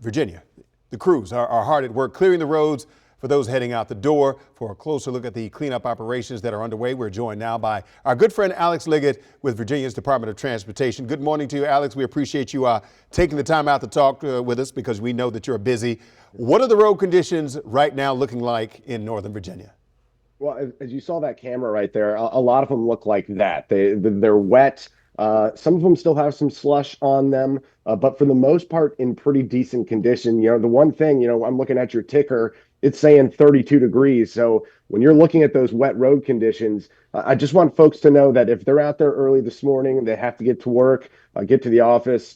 Virginia. The crews are hard at work clearing the roads for those heading out the door. For a closer look at the cleanup operations that are underway, we're joined now by our good friend Alex Liggit with Virginia's Department of Transportation. Good morning to you, Alex. We appreciate you taking the time out to talk with us because we know that you're busy. What are the road conditions right now looking like in Northern Virginia? Well, as you saw that camera right there, a lot of them look like that. They're wet. Some of them still have some slush on them, but for the most part, in pretty decent condition. The one thing, I'm looking at your ticker, it's saying 32 degrees. So when you're looking at those wet road conditions, I just want folks to know that if they're out there early this morning, they have to get to work, get to the office,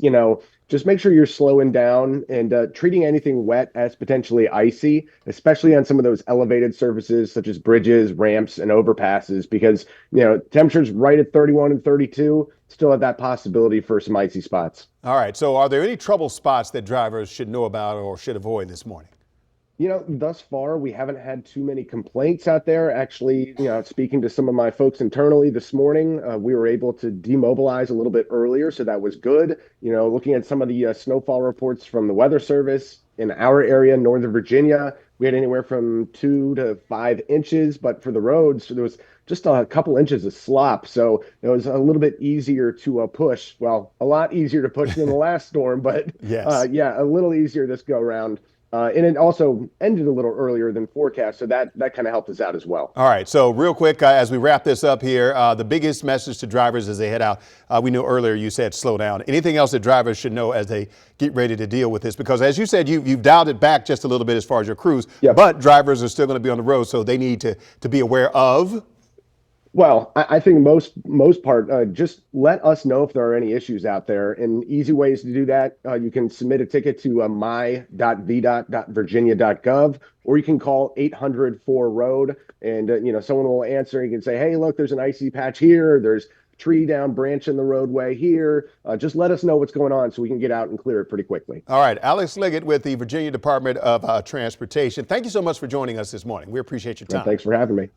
just make sure you're slowing down and treating anything wet as potentially icy, especially on some of those elevated surfaces such as bridges, ramps, and overpasses, because, temperatures right at 31 and 32 still have that possibility for some icy spots. All right. So are there any trouble spots that drivers should know about or should avoid this morning? Thus far, we haven't had too many complaints out there. Actually, speaking to some of my folks internally this morning, we were able to demobilize a little bit earlier, so that was good. Looking at some of the snowfall reports from the Weather Service in our area, Northern Virginia, we had anywhere from 2 to 5 inches, but for the roads, there was just a couple inches of slop. So it was a little bit easier to push. Well, a lot easier to push than the last storm, but yes. Yeah, a little easier this go around. And it also ended a little earlier than forecast, so that kind of helped us out as well. All right, so real quick, as we wrap this up here, the biggest message to drivers as they head out, we knew earlier you said slow down. Anything else that drivers should know as they get ready to deal with this? Because as you said, you've dialed it back just a little bit as far as your crews, Yep. But drivers are still going to be on the road, so they need to be aware of. Well, I think most part, just let us know if there are any issues out there. And easy ways to do that, you can submit a ticket to my.vdot.virginia.gov, or you can call 800-4ROAD, and someone will answer. You can say, hey, look, there's an icy patch here. There's a tree down branch in the roadway here. Just let us know what's going on so we can get out and clear it pretty quickly. All right, Alex Liggit with the Virginia Department of Transportation. Thank you so much for joining us this morning. We appreciate your time. Thanks for having me.